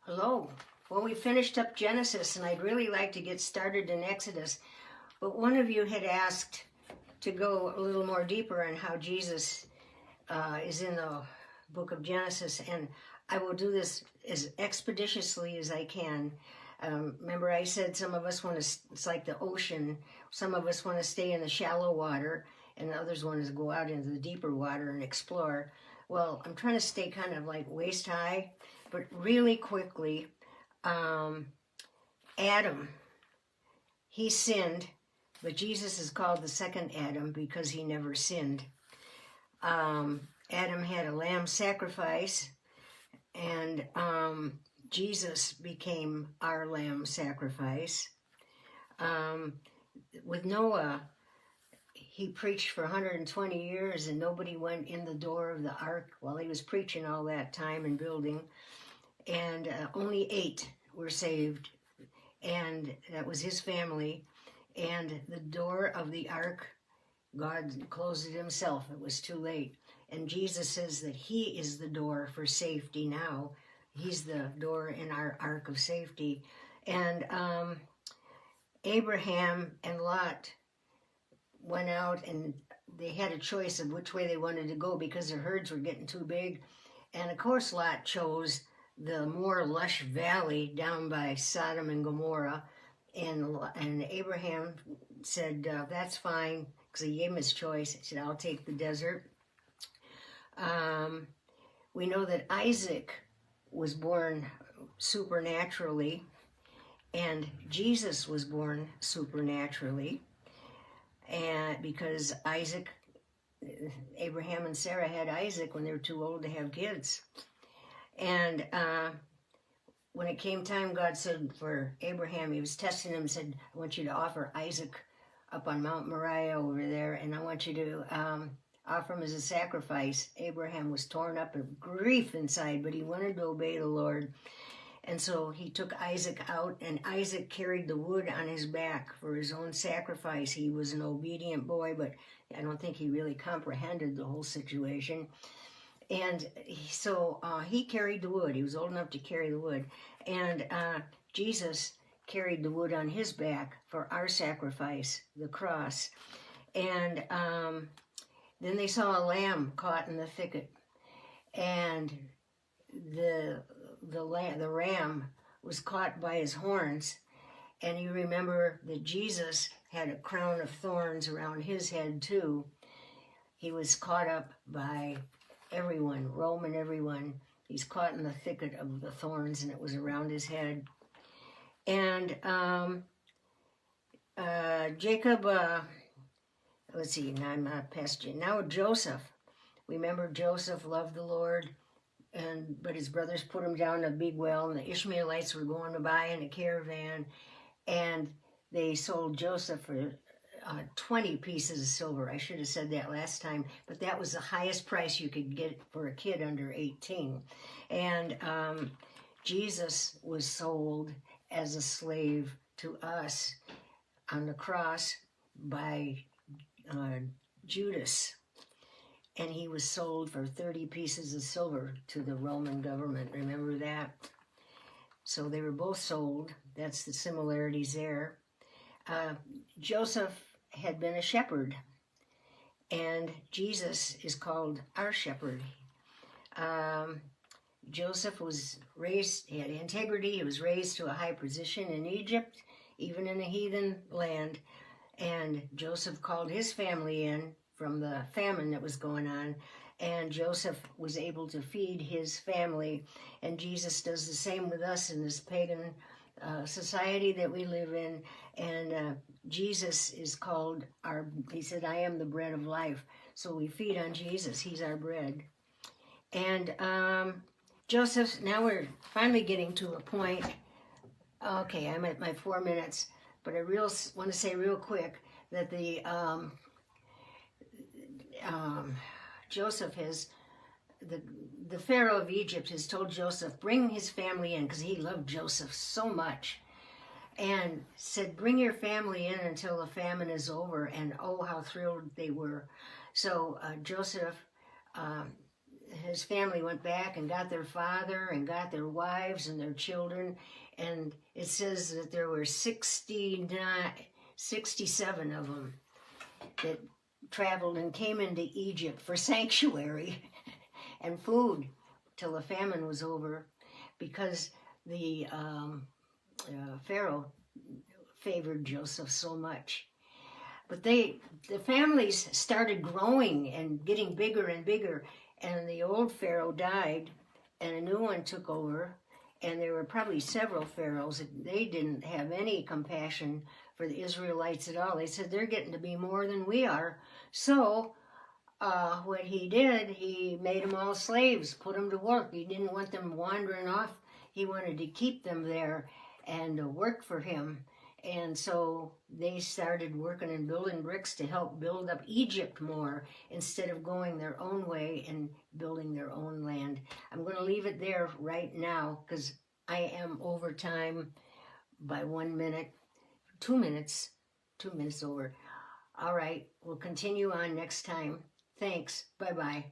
Hello. Well, we finished up Genesis, and I'd really like to get started in Exodus. But one of you had asked to go a little more deeper on how Jesus is in the book of Genesis, and I will do this as expeditiously as I can. Remember I said some of us want to, it's like the ocean, some of us want to stay in the shallow water, and others want to go out into the deeper water and explore. Well, I'm trying to stay kind of like waist high, but really quickly, Adam, he sinned, but Jesus is called the second Adam because he never sinned. Adam had a lamb sacrifice, and Jesus became our lamb sacrifice. With Noah, he preached for 120 years and nobody went in the door of the ark while he was preaching all that time and building. And only 8 were saved, and that was his family. And the door of the ark, God closed it himself. It was too late. And Jesus says that he is the door for safety now. He's the door in our ark of safety. And Abraham and Lot went out, and they had a choice of which way they wanted to go because their herds were getting too big. And of course Lot chose the more lush valley down by Sodom and Gomorrah. And Abraham said, that's fine, because he gave him his choice. He said, I'll take the desert. We know that Isaac was born supernaturally, and Jesus was born supernaturally, and because Abraham and Sarah had Isaac when they were too old to have kids. And when it came time, God said for Abraham, he was testing him, said, I want you to offer Isaac up on Mount Moriah over there, and I want you to offer him as a sacrifice. Abraham was torn up with grief inside, but he wanted to obey the Lord. And so he took Isaac out, and Isaac carried the wood on his back for his own sacrifice. He was an obedient boy, but I don't think he really comprehended the whole situation. And so he carried the wood. He was old enough to carry the wood. And Jesus carried the wood on his back for our sacrifice, the cross. And then they saw a lamb caught in the thicket. And the ram was caught by his horns. And you remember that Jesus had a crown of thorns around his head too. He was caught up by everyone, Rome and everyone. He's caught in the thicket of the thorns, and it was around his head. And Jacob, let's see, now I'm past you. Now Joseph. Remember, Joseph loved the Lord, but his brothers put him down in a big well, and the Ishmaelites were going by in a caravan, and they sold Joseph for 20 pieces of silver. I should have said that last time, but that was the highest price you could get for a kid under 18. And Jesus was sold as a slave to us on the cross by Judas. And he was sold for 30 pieces of silver to the Roman government. Remember that? So they were both sold. That's the similarities there. Joseph had been a shepherd, and Jesus is called our shepherd. Joseph was raised, he had integrity, he was raised to a high position in Egypt, even in a heathen land, and Joseph called his family in from the famine that was going on, and Joseph was able to feed his family, and Jesus does the same with us in this pagan society that we live in. And Jesus is called he said, I am the bread of life. So we feed on Jesus. He's our bread. And Joseph, now we're finally getting to a point. Okay, I'm at my 4 minutes, but I want to say real quick that Joseph has, the Pharaoh of Egypt has told Joseph, bring his family in, because he loved Joseph so much, and said, bring your family in until the famine is over. And oh, how thrilled they were. So Joseph his family went back and got their father and got their wives and their children, and it says that there were 67 of them that traveled and came into Egypt for sanctuary and food till the famine was over, because the Pharaoh favored Joseph so much. But the families started growing and getting bigger and bigger, and the old Pharaoh died, and a new one took over, and there were probably several pharaohs. They didn't have any compassion for the Israelites at all. They said, they're getting to be more than we are. So what he did, he made them all slaves, put them to work. He didn't want them wandering off. He wanted to keep them there and work for him. And so they started working and building bricks to help build up Egypt more, instead of going their own way and building their own land. I'm going to leave it there right now, because I am over time by 1 minute, 2 minutes, 2 minutes over. All right, we'll continue on next time. Thanks. Bye-bye.